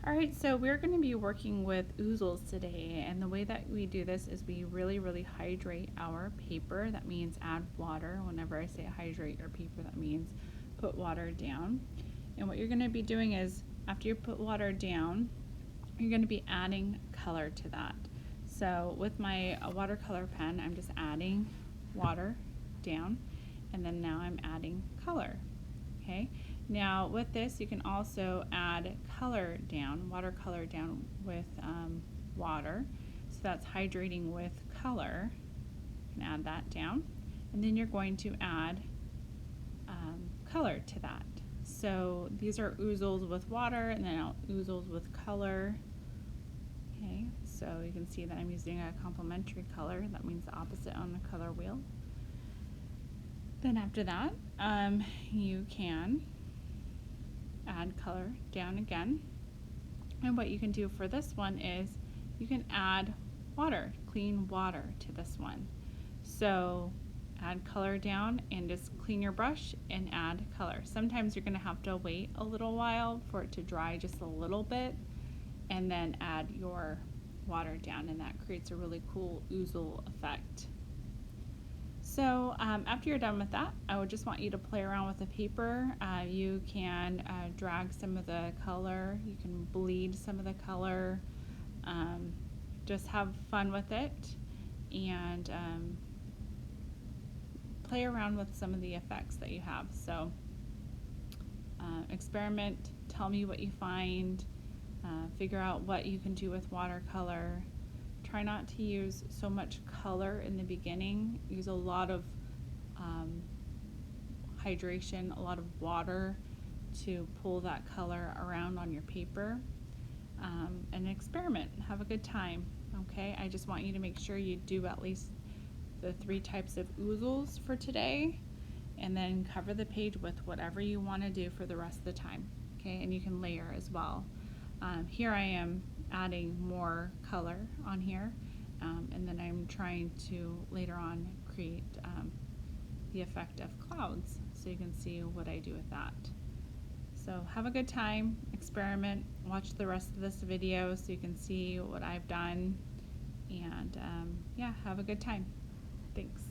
All right, so we're going to be working with oozles today, and the way that we do this is we really hydrate our paper. That means add water. Whenever I say hydrate your paper, that means put water down. And what you're going to be doing is, after you put water down, you're going to be adding color to that. So with my watercolor pen, I'm just adding water down, and then now I'm adding color. Okay, now with this you can also add color down, watercolor down with water. So that's hydrating with color. You can add that down, and then you're going to add color to that. So these are oozles with water, and then oozles with color. Okay, so you can see that I'm using a complementary color. That means the opposite on the color wheel. Then after that, you can add color down again. And what you can do for this one is you can add water, clean water to this one. So add color down and just clean your brush and add color. Sometimes you're going to have to wait a little while for it to dry just a little bit and then add your water down, and that creates a really cool oozle effect. So after you're done with that, I would just want you to play around with the paper. You can drag some of the color, you can bleed some of the color, just have fun with it, and play around with some of the effects that you have. So experiment, tell me what you find, figure out what you can do with watercolor. Try not to use so much color in the beginning. Use a lot of hydration, a lot of water to pull that color around on your paper, and experiment. Have a good time. Okay, I just want you to make sure you do at least the 3 types of oozles for today, and then cover the page with whatever you want to do for the rest of the time. Okay, and you can layer as well. Here I am adding more color on here, and then I'm trying to later on create the effect of clouds, so you can see what I do with that. So have a good time, experiment, watch the rest of this video so you can see what I've done, and yeah, have a good time. Thanks.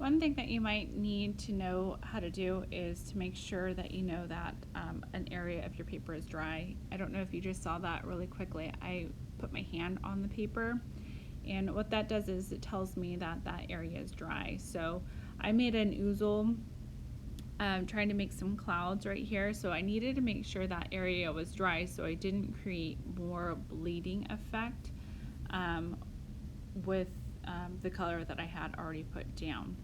One thing that you might need to know how to do is to make sure that you know that an area of your paper is dry. I don't know if you just saw that really quickly. I put my hand on the paper, and what that does is it tells me that that area is dry. So I made an oozle trying to make some clouds right here, so I needed to make sure that area was dry so I didn't create more bleeding effect with the color that I had already put down.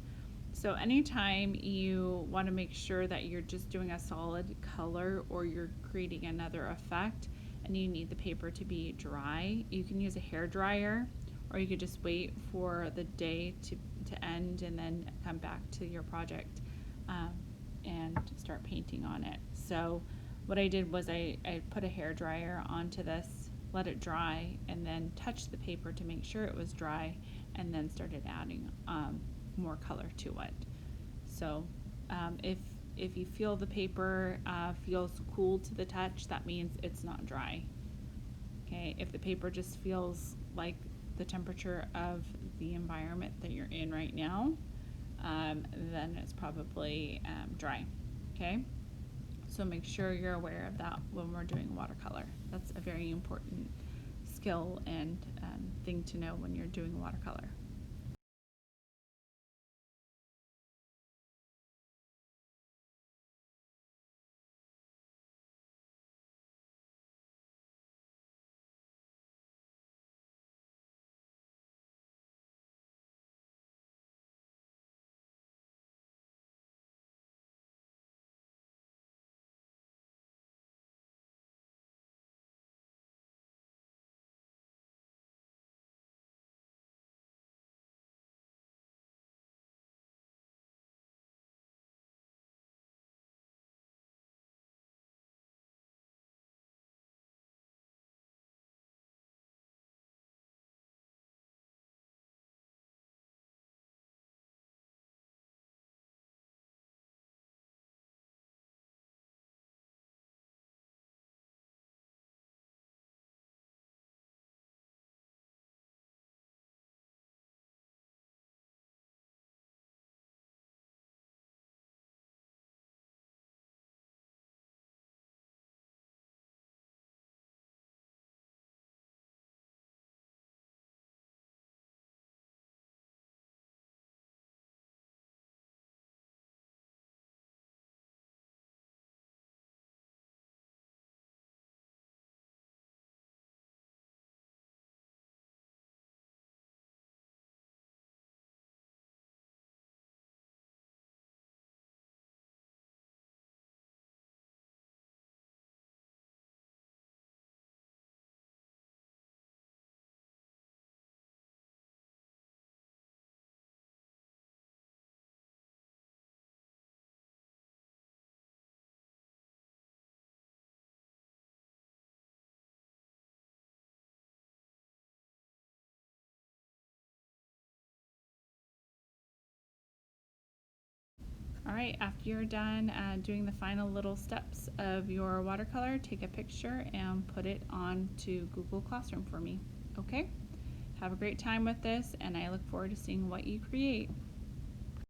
So anytime you want to make sure that you're just doing a solid color or you're creating another effect and you need the paper to be dry, you can use a hair dryer, or you could just wait for the day to end and then come back to your project and start painting on it. So what I did was I put a hair dryer onto this, let it dry, and then touched the paper to make sure it was dry, and then started adding more color to it. So if you feel the paper feels cool to the touch, that means it's not dry. Okay, if the paper just feels like the temperature of the environment that you're in right now, then it's probably dry. Okay, so make sure you're aware of that when we're doing watercolor. That's a very important skill and thing to know when you're doing watercolor. All right, after you're done doing the final little steps of your watercolor, take a picture and put it onto Google Classroom for me. Okay? Have a great time with this, and I look forward to seeing what you create.